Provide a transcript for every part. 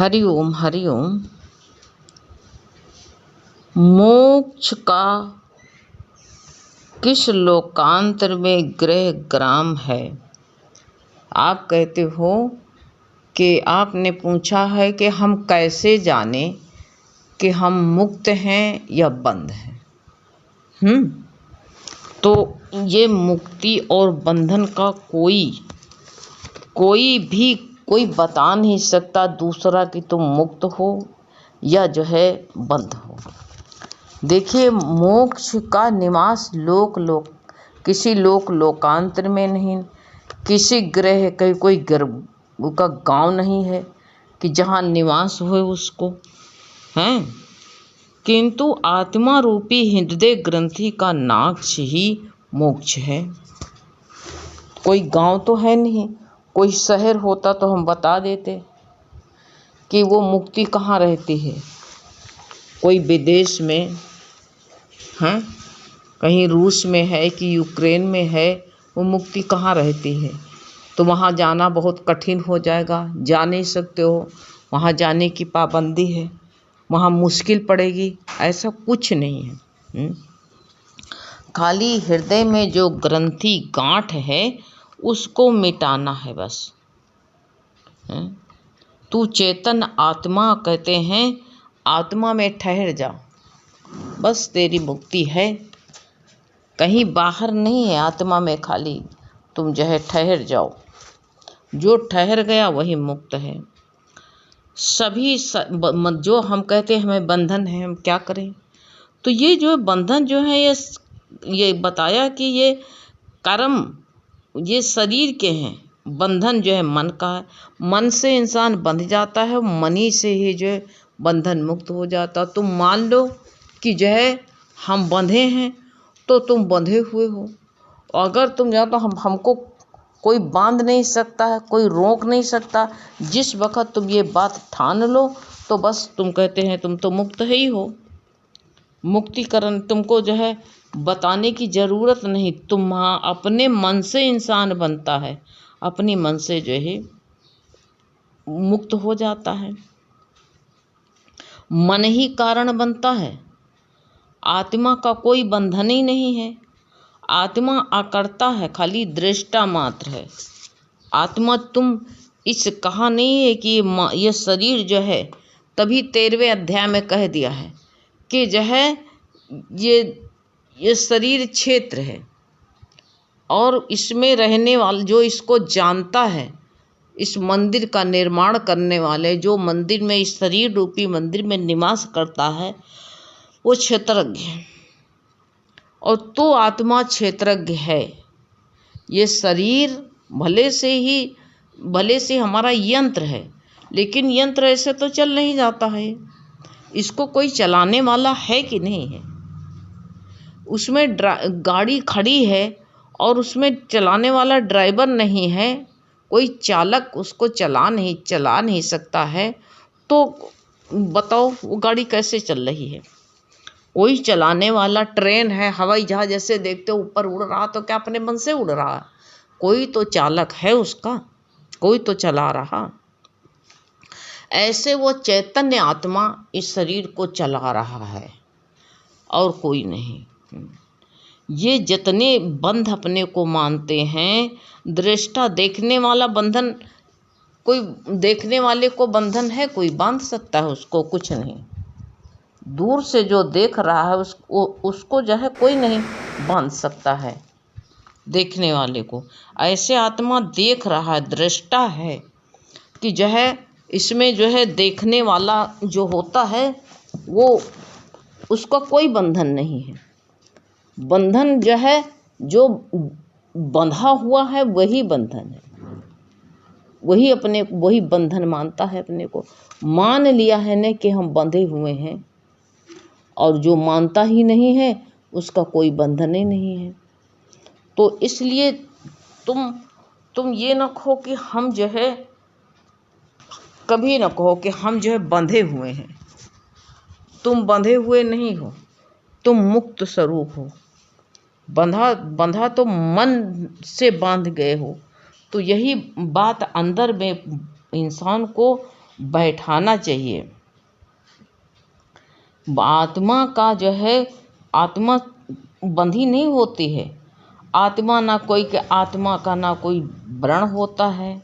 हरि ओम हरि ओम। मोक्ष का किस लोकांतर में ग्रह ग्राम है? आप कहते हो कि आपने पूछा है कि हम कैसे जाने कि हम मुक्त हैं या बंध हैं। तो ये मुक्ति और बंधन का कोई बता नहीं सकता दूसरा कि तुम मुक्त हो या जो है बंध हो। देखिए, मोक्ष का निवास किसी लोकांतर में नहीं, किसी ग्रह का कोई ग्रह का गांव नहीं है कि जहाँ निवास हो उसको हैं, किंतु आत्मा रूपी हृदय ग्रंथि का नाक्ष ही मोक्ष है। कोई गांव तो है नहीं, कोई शहर होता तो हम बता देते कि वो मुक्ति कहाँ रहती है। कोई विदेश में हैं, कहीं रूस में है कि यूक्रेन में है, वो मुक्ति कहाँ रहती है। तो वहाँ जाना बहुत कठिन हो जाएगा, जा नहीं सकते हो, वहाँ जाने की पाबंदी है, वहाँ मुश्किल पड़ेगी, ऐसा कुछ नहीं है। खाली हृदय में जो ग्रंथि गांठ है उसको मिटाना है बस। तू चेतन आत्मा कहते हैं, आत्मा में ठहर जा, बस तेरी मुक्ति है। कहीं बाहर नहीं है, आत्मा में खाली तुम जो है ठहर जाओ। जो ठहर गया वही मुक्त है। जो हम कहते हैं हमें बंधन है, हम क्या करें। तो ये जो बंधन जो है ये बताया कि ये कर्म, ये शरीर के हैं। बंधन जो है मन का है, मन से इंसान बंध जाता है, मन ही से ही जो है बंधन मुक्त हो जाता। तुम मान लो कि जो है हम बंधे हैं तो तुम बंधे हुए हो। अगर तुम जाओ तो हमको कोई बांध नहीं सकता है, कोई रोक नहीं सकता। जिस वक्त तुम ये बात ठान लो तो बस तुम कहते हैं तुम तो मुक्त ही हो। मुक्तिकरण तुमको जो है बताने की ज़रूरत नहीं, तुम अपने मन से इंसान बनता है, अपनी मन से जो है मुक्त हो जाता है। मन ही कारण बनता है, आत्मा का कोई बंधन ही नहीं है। आत्मा अकर्ता है, खाली दृष्टा मात्र है। आत्मा तुम इस कहा नहीं है कि ये शरीर जो है, तभी 13वें अध्याय में कह दिया है कि जो है ये शरीर क्षेत्र है और इसमें रहने वाले जो इसको जानता है, इस मंदिर का निर्माण करने वाले जो मंदिर में, इस शरीर रूपी मंदिर में निवास करता है, वो क्षेत्रज्ञ है। और तो आत्मा क्षेत्रज्ञ है। ये शरीर भले से हमारा यंत्र है, लेकिन यंत्र ऐसे तो चल नहीं जाता है। इसको कोई चलाने वाला है कि नहीं है। उसमें गाड़ी खड़ी है और उसमें चलाने वाला ड्राइवर नहीं है, कोई चालक उसको चला नहीं सकता है, तो बताओ वो गाड़ी कैसे चल रही है। कोई चलाने वाला, ट्रेन है, हवाई जहाज जैसे देखते हो ऊपर उड़ रहा, तो क्या अपने मन से उड़ रहा है। कोई तो चालक है उसका, कोई तो चला रहा। ऐसे वो चैतन्य आत्मा इस शरीर को चला रहा है और कोई नहीं। ये जितने बंध अपने को मानते हैं, दृष्टा देखने वाला बंधन, कोई देखने वाले को बंधन है, कोई बांध सकता है उसको? कुछ नहीं। दूर से जो देख रहा है उसको जो है कोई नहीं बांध सकता है, देखने वाले को। ऐसे आत्मा देख रहा है, दृष्टा है कि जो है इसमें जो है देखने वाला जो होता है वो, उसका कोई बंधन नहीं है। बंधन जो है, जो बंधा हुआ है वही बंधन है, वही बंधन मानता है। अपने को मान लिया है न कि हम बंधे हुए हैं, और जो मानता ही नहीं है उसका कोई बंधन ही नहीं है। तो इसलिए तुम ये न कहो कि हम जो है, कभी न कहो कि हम जो है बंधे हुए हैं। तुम बंधे हुए नहीं हो, तुम मुक्त स्वरूप हो। बंधा तो मन से बांध गए हो। तो यही बात अंदर में इंसान को बैठाना चाहिए। आत्मा का जो है, आत्मा बंधी नहीं होती है। आत्मा ना कोई के, आत्मा का ना कोई वर्ण होता है,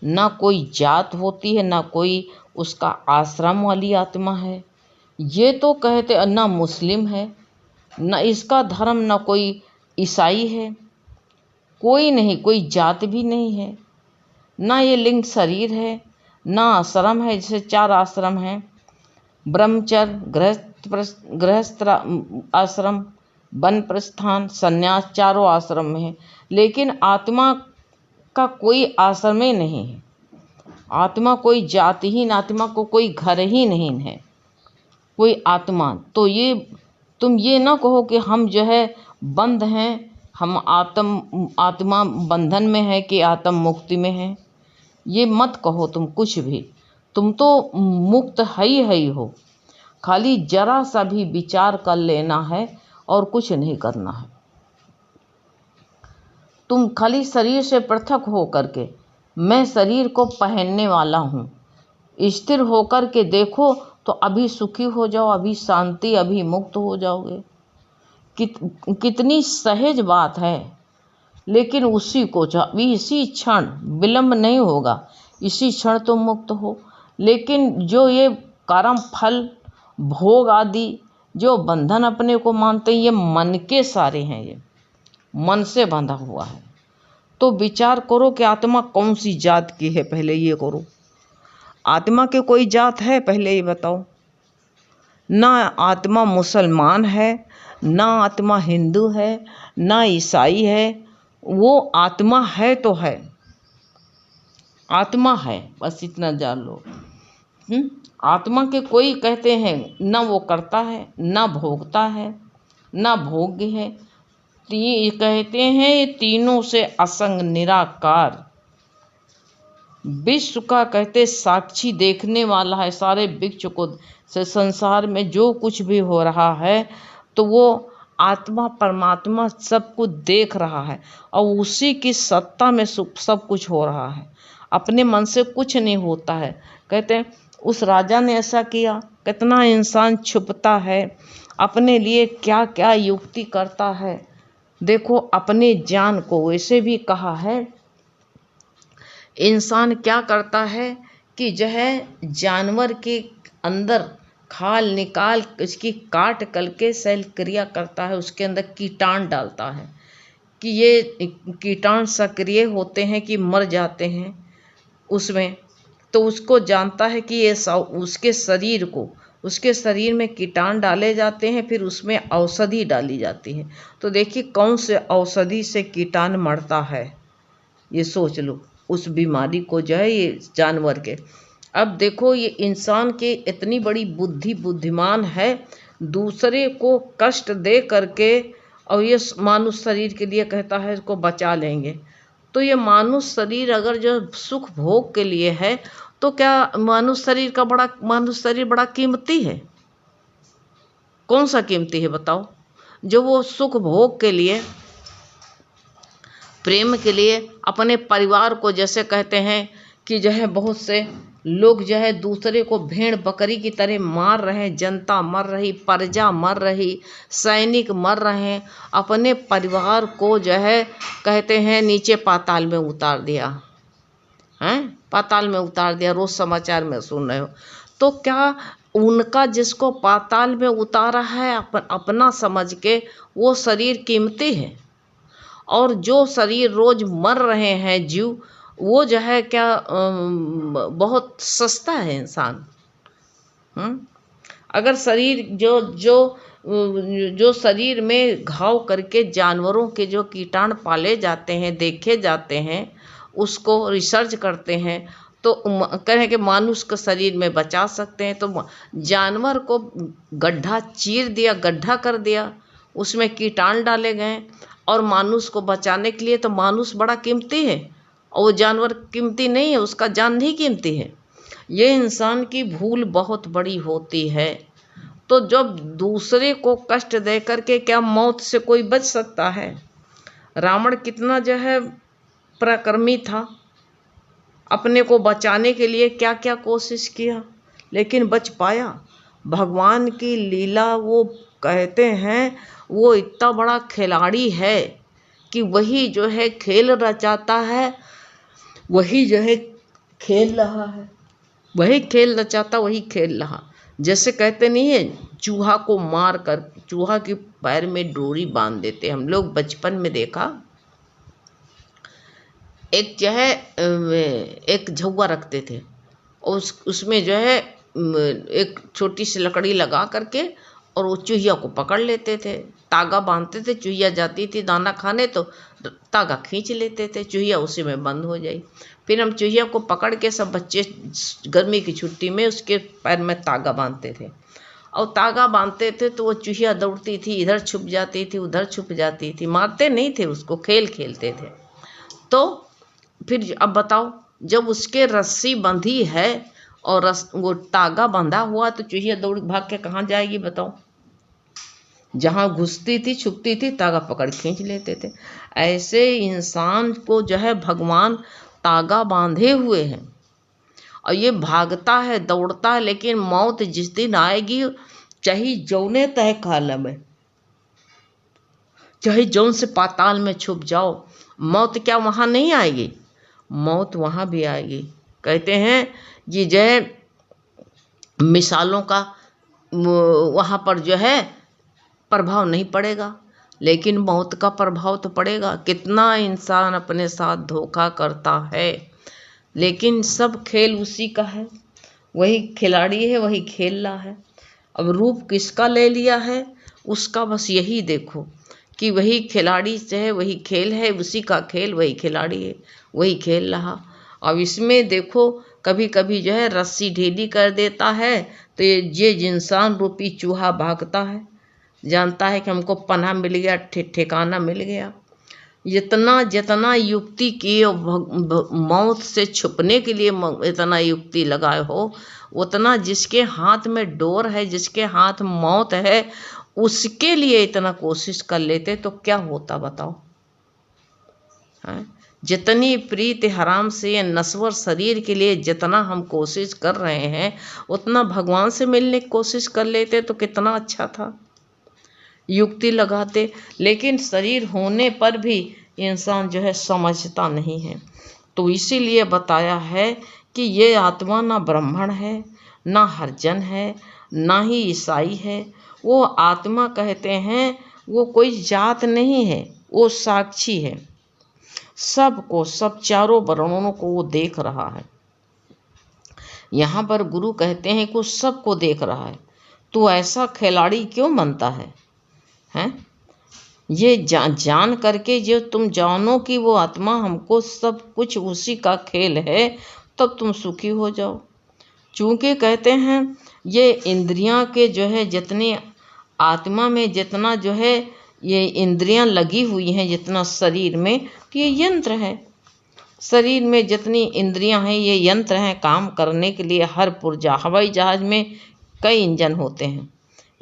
ना कोई जात होती है, ना कोई उसका आश्रम वाली आत्मा है। ये तो कहते ना मुस्लिम है, ना इसका धर्म, ना कोई ईसाई है, कोई नहीं, कोई जात भी नहीं है, ना ये लिंग शरीर है, ना आश्रम है। जैसे 4 आश्रम हैं, ब्रह्मचर्य, गृहस्थ आश्रम, वन प्रस्थान, संन्यास, 4 आश्रम में है। लेकिन आत्मा का कोई आश्रम ही नहीं है, आत्मा कोई जातिहीन, आत्मा को कोई घर ही नहीं है कोई आत्मा। तो ये तुम ये ना कहो कि हम जो है बंद हैं, हम आत्मा बंधन में है कि आत्म मुक्ति में है। ये मत कहो तुम कुछ भी, तुम तो मुक्त है ही हो। खाली जरा सा भी विचार कर लेना है और कुछ नहीं करना है। तुम खाली शरीर से पृथक हो करके, मैं शरीर को पहनने वाला हूँ, स्थिर होकर के देखो तो अभी सुखी हो जाओ, अभी शांति, अभी मुक्त हो जाओगे। कितनी सहज बात है। लेकिन उसी को अभी इसी क्षण, विलंब नहीं होगा, इसी क्षण तुम मुक्त हो। लेकिन जो ये कर्म फल भोग आदि जो बंधन अपने को मानते हैं, ये मन के सारे हैं, ये मन से बंधा हुआ है। तो विचार करो कि आत्मा कौन सी जात की है, पहले ये करो। आत्मा के कोई जात है, पहले ये बताओ। ना आत्मा मुसलमान है, ना आत्मा हिंदू है, ना ईसाई है। वो आत्मा है तो है, आत्मा है, बस इतना जान लो। आत्मा के कोई कहते हैं ना वो करता है, ना भोगता है, ना भोग्य है। कहते हैं तीनों से असंग निराकार, विश्व का कहते साक्षी देखने वाला है। सारे विश्व को से संसार में जो कुछ भी हो रहा है तो वो आत्मा परमात्मा सब कुछ देख रहा है और उसी की सत्ता में सब कुछ हो रहा है। अपने मन से कुछ नहीं होता है। कहते हैं उस राजा ने ऐसा किया। कितना इंसान छुपता है, अपने लिए क्या क्या युक्ति करता है। देखो अपने जान को वैसे भी कहा है, इंसान क्या करता है कि जो है जानवर के अंदर खाल निकाल उसकी काट करके शैल क्रिया करता है, उसके अंदर कीटाणु डालता है कि ये कीटाणु सक्रिय होते हैं कि मर जाते हैं उसमें। तो उसको जानता है कि ये उसके शरीर को, उसके शरीर में कीटाणु डाले जाते हैं, फिर उसमें औषधि डाली जाती है। तो देखिए कौन से औषधि से कीटाणु मरता है, ये सोच लो। उस बीमारी को जो है ये जानवर के। अब देखो ये इंसान के इतनी बड़ी बुद्धिमान है, दूसरे को कष्ट दे करके और ये मानुष शरीर के लिए कहता है इसको बचा लेंगे। तो ये मानुष शरीर अगर जो सुख भोग के लिए है तो क्या मानुष शरीर बड़ा कीमती है? कौन सा कीमती है बताओ? जो वो सुख भोग के लिए, प्रेम के लिए, अपने परिवार को, जैसे कहते हैं कि जो है बहुत से लोग जो है दूसरे को भेड़ बकरी की तरह मार रहे हैं, जनता मर रही, प्रजा मर रही, सैनिक मर रहे हैं, अपने परिवार को जो है कहते हैं नीचे पाताल में उतार दिया हैं, पाताल में उतार दिया। रोज समाचार में सुन रहे हो। तो क्या उनका जिसको पाताल में उतारा है अपना समझ के वो शरीर कीमती है? और जो शरीर रोज मर रहे हैं जीव, वो जो है क्या बहुत सस्ता है इंसान? अगर शरीर जो शरीर में घाव करके जानवरों के जो कीटाणु पाले जाते हैं, देखे जाते हैं, उसको रिसर्च करते हैं तो कहें कि मानुष के शरीर में बचा सकते हैं। तो जानवर को गड्ढा चीर दिया, गड्ढा कर दिया, उसमें कीटाणु डाले गए और मानुष को बचाने के लिए। तो मानुष बड़ा कीमती है और वो जानवर कीमती नहीं है, उसका जान ही कीमती है। ये इंसान की भूल बहुत बड़ी होती है। तो जब दूसरे को कष्ट दे करके क्या मौत से कोई बच सकता है? रावण कितना जो है पराक्रमी था, अपने को बचाने के लिए क्या क्या कोशिश किया, लेकिन बच पाया। भगवान की लीला, वो कहते हैं वो इतना बड़ा खिलाड़ी है कि वही जो है खेल रचाता है, वही जो है खेल रहा है, वही खेल रचाता, वही खेल रहा। जैसे कहते नहीं है, चूहा को मार कर चूहा के पैर में डोरी बांध देते। हम लोग बचपन में देखा, एक जो है एक झौवा रखते थे, और उसमें जो है एक छोटी सी लकड़ी लगा करके और वो चूहिया को पकड़ लेते थे, तागा बांधते थे। चूहिया जाती थी दाना खाने तो तागा खींच लेते थे, चूहिया उसी में बंद हो जाई। फिर हम चूहिया को पकड़ के सब बच्चे गर्मी की छुट्टी में उसके पैर में तागा बांधते थे, और तागा बांधते थे तो वो चूहिया दौड़ती थी, इधर छुप जाती थी, उधर छुप जाती थी। मारते नहीं थे उसको, खेल खेलते थे। तो फिर अब बताओ, जब उसके रस्सी बंधी है और वो तागा बंधा हुआ, तो चूहिया दौड़ भाग के कहाँ जाएगी बताओ। जहाँ घुसती थी, छुपती थी, तागा पकड़ खींच लेते थे। ऐसे इंसान को जो है भगवान तागा बांधे हुए हैं, और ये भागता है, दौड़ता है, लेकिन मौत जिस दिन आएगी, चाहे जौने तय काल में, चाहे जौन से पाताल में छुप जाओ, मौत क्या वहाँ नहीं आएगी? मौत वहाँ भी आएगी। कहते हैं ये जो है मिसालों का वहाँ पर जो है प्रभाव नहीं पड़ेगा, लेकिन मौत का प्रभाव तो पड़ेगा। कितना इंसान अपने साथ धोखा करता है, लेकिन सब खेल उसी का है, वही खिलाड़ी है, वही खेल रहा है। अब रूप किसका ले लिया है उसका बस यही देखो कि वही खिलाड़ी से है, वही खेल है, उसी का खेल, वही खिलाड़ी है, वही खेल रहा। अब इसमें देखो कभी कभी जो है रस्सी ढीली कर देता है, तो ये इंसान रूपी चूहा भागता है, जानता है कि हमको पनाह मिल गया, ठिकाना मिल गया। जितना जितना युक्ति किए मौत से छुपने के लिए इतना युक्ति लगाए हो, उतना जिसके हाथ में डोर है, जिसके हाथ मौत है, उसके लिए इतना कोशिश कर लेते तो क्या होता बताओ। है? जितनी प्रीति हराम से या नश्वर शरीर के लिए जितना हम कोशिश कर रहे हैं, उतना भगवान से मिलने की कोशिश कर लेते तो कितना अच्छा था, युक्ति लगाते। लेकिन शरीर होने पर भी इंसान जो है समझता नहीं है। तो इसीलिए बताया है कि ये आत्मा ना ब्राह्मण है, ना हरिजन है, ना ही ईसाई है। वो आत्मा कहते हैं वो कोई जात नहीं है, वो साक्षी है, सबको, सब चारों वर्णों को वो देख रहा है। यहाँ पर गुरु कहते हैं कि वो सबको देख रहा है। तो ऐसा खिलाड़ी क्यों बनता है? हैं? ये जान करके जो तुम जानो कि वो आत्मा हमको सब कुछ उसी का खेल है, तब तुम सुखी हो जाओ। चूँकि कहते हैं ये इंद्रियां के जो है जितनी आत्मा में जितना जो है ये इंद्रियां लगी हुई हैं, जितना शरीर में, तो ये यंत्र है। शरीर में जितनी इंद्रियां हैं ये यंत्र हैं काम करने के लिए। हर पुर्जा, हवाई जहाज़ में कई इंजन होते हैं,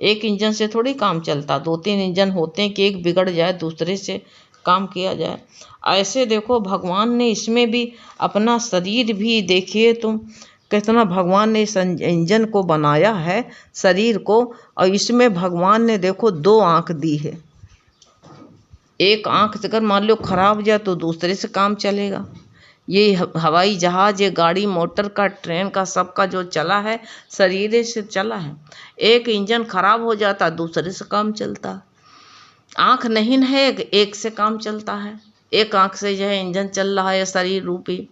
एक इंजन से थोड़ी काम चलता, 2-3 इंजन होते हैं कि एक बिगड़ जाए दूसरे से काम किया जाए। ऐसे देखो भगवान ने इसमें भी अपना शरीर भी देखिए तुम, कितना भगवान ने इस इंजन को बनाया है, शरीर को, और इसमें भगवान ने देखो 2 आँख दी है। एक आँख अगर मान लो खराब हो जाए तो दूसरे से काम चलेगा। ये हवाई जहाज़, ये गाड़ी मोटर का, ट्रेन का, सबका जो चला है शरीर से चला है। एक इंजन खराब हो जाता दूसरे से काम चलता। आँख नहीं है, एक से काम चलता है, एक आँख से जो है इंजन चल रहा है शरीर रूपी।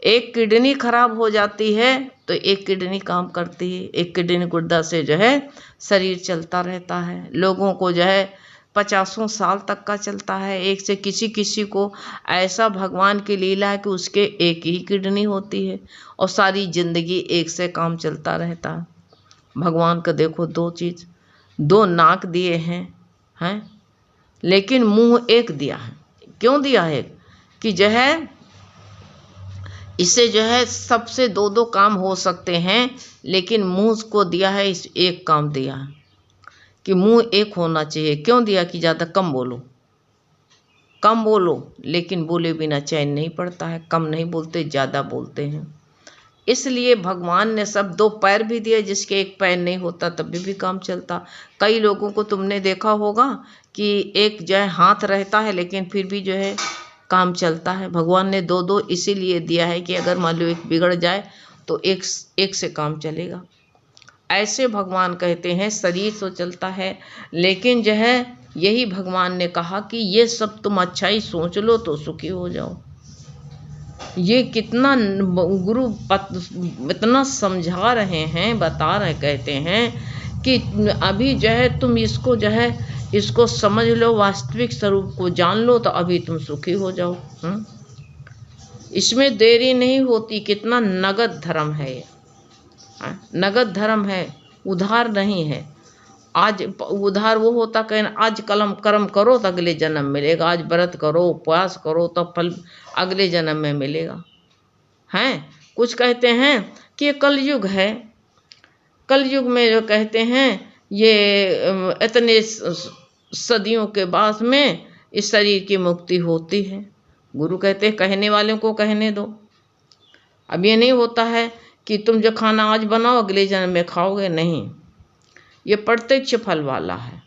एक किडनी खराब हो जाती है तो एक किडनी काम करती है, एक किडनी गुर्दा से जो है शरीर चलता रहता है। लोगों को जो है 50 साल तक का चलता है। एक से किसी किसी को ऐसा भगवान की लीला है कि उसके एक ही किडनी होती है और सारी जिंदगी एक से काम चलता रहता है। भगवान का देखो 2 चीज़, 2 नाक दिए हैं, लेकिन मुंह एक दिया है। क्यों दिया है? कि जो है इससे जो है सबसे 2-2 काम हो सकते हैं, लेकिन मुंह को दिया है, इस एक काम दिया है कि मुंह एक होना चाहिए। क्यों दिया? कि ज़्यादा कम बोलो, कम बोलो, लेकिन बोले बिना चैन नहीं पड़ता है। कम नहीं बोलते, ज़्यादा बोलते हैं। इसलिए भगवान ने सब दो पैर भी दिए, जिसके एक पैर नहीं होता तब भी काम चलता। कई लोगों को तुमने देखा होगा कि एक जो है हाथ रहता है, लेकिन फिर भी जो है काम चलता है। भगवान ने दो दो इसीलिए दिया है कि अगर मान लो एक बिगड़ जाए तो एक से काम चलेगा। ऐसे भगवान कहते हैं शरीर तो चलता है, लेकिन जो है यही भगवान ने कहा कि ये सब तुम अच्छा ही सोच लो तो सुखी हो जाओ। ये कितना गुरु इतना समझा रहे हैं, बता रहे, कहते हैं कि अभी जो है तुम इसको जो है इसको समझ लो, वास्तविक स्वरूप को जान लो तो अभी तुम सुखी हो जाओ। इसमें देरी नहीं होती। कितना नगद धर्म है ये, नगद धर्म है, उधार नहीं है। आज उधार वो होता कहें आज कर्म करो तो अगले जन्म मिलेगा, आज व्रत करो, उपवास करो तो फल अगले जन्म में मिलेगा। हैं कुछ कहते हैं कि ये कलयुग है, कलयुग में जो कहते हैं ये इतने सदियों के बाद में इस शरीर की मुक्ति होती है। गुरु कहते हैं कहने वालों को कहने दो। अब ये नहीं होता है कि तुम जो खाना आज बनाओ अगले जन्म में खाओगे, नहीं। ये प्रत्यक्ष फल वाला है।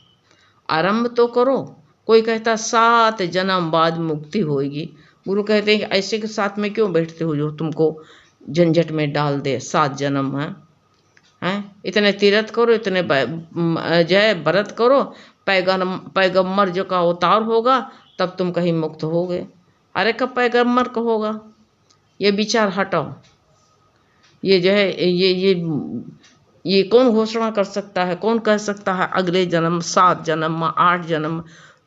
आरंभ तो करो। कोई कहता 7 जन्म बाद मुक्ति होगी। गुरु कहते हैं कि ऐसे के साथ में क्यों बैठते हो जो तुमको झंझट में डाल दे। 7 जन्म हैं, इतने तीर्थ करो, इतने जय व्रत करो, पैगम्बर जो का अवतार होगा तब तुम कहीं मुक्त होगे। अरे कब पैगम्बर का होगा, ये विचार हटाओ। ये जो है ये कौन घोषणा कर सकता है, कौन कह सकता है अगले जन्म 7 जन्म 8 जन्म।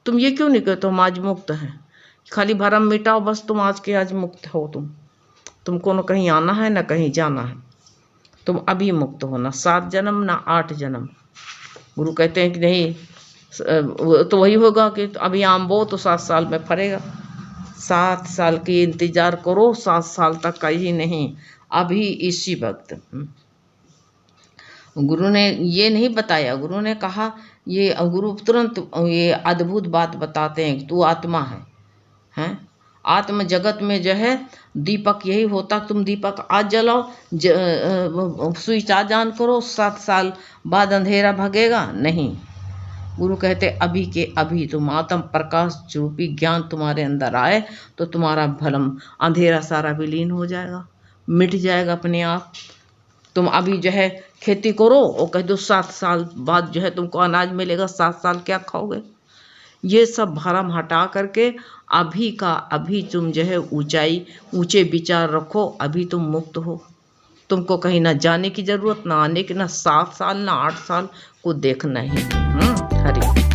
तुम ये क्यों नहीं कहते तुम आज मुक्त हैं? खाली भरम मिटाओ बस, तुम आज के आज मुक्त हो। तुमको न कहीं आना है न कहीं जाना है, तुम अभी मुक्त हो। ना 7 जन्म ना 8 जन्म। गुरु कहते हैं कि नहीं, तो वही होगा कि अभी आम बो तो 7 साल में फरेगा। 7 साल की इंतजार करो, 7 साल तक का ही नहीं, अभी इसी वक्त। गुरु ने ये नहीं बताया, गुरु ने कहा ये, गुरु तुरंत ये अद्भुत बात बताते हैं, तू आत्मा है। आत्म जगत में जो है दीपक यही होता, तुम दीपक आज जलाओ, स्विच आज ऑन करो, 7 साल बाद अंधेरा भगेगा नहीं। गुरु कहते अभी के अभी तुम आत्म प्रकाश रूपी ज्ञान तुम्हारे अंदर आए तो तुम्हारा भरम अंधेरा सारा विलीन हो जाएगा, मिट जाएगा अपने आप। तुम अभी जो है खेती करो और कह दो 7 साल बाद जो है तुमको अनाज मिलेगा, 7 साल क्या खाओगे? ये सब भरम हटा करके अभी का अभी तुम जो है ऊंचे विचार रखो। अभी तुम मुक्त हो। तुमको कहीं ना जाने की जरूरत, ना आने की, ना 7 साल ना 8 साल को देखना ही। हरि।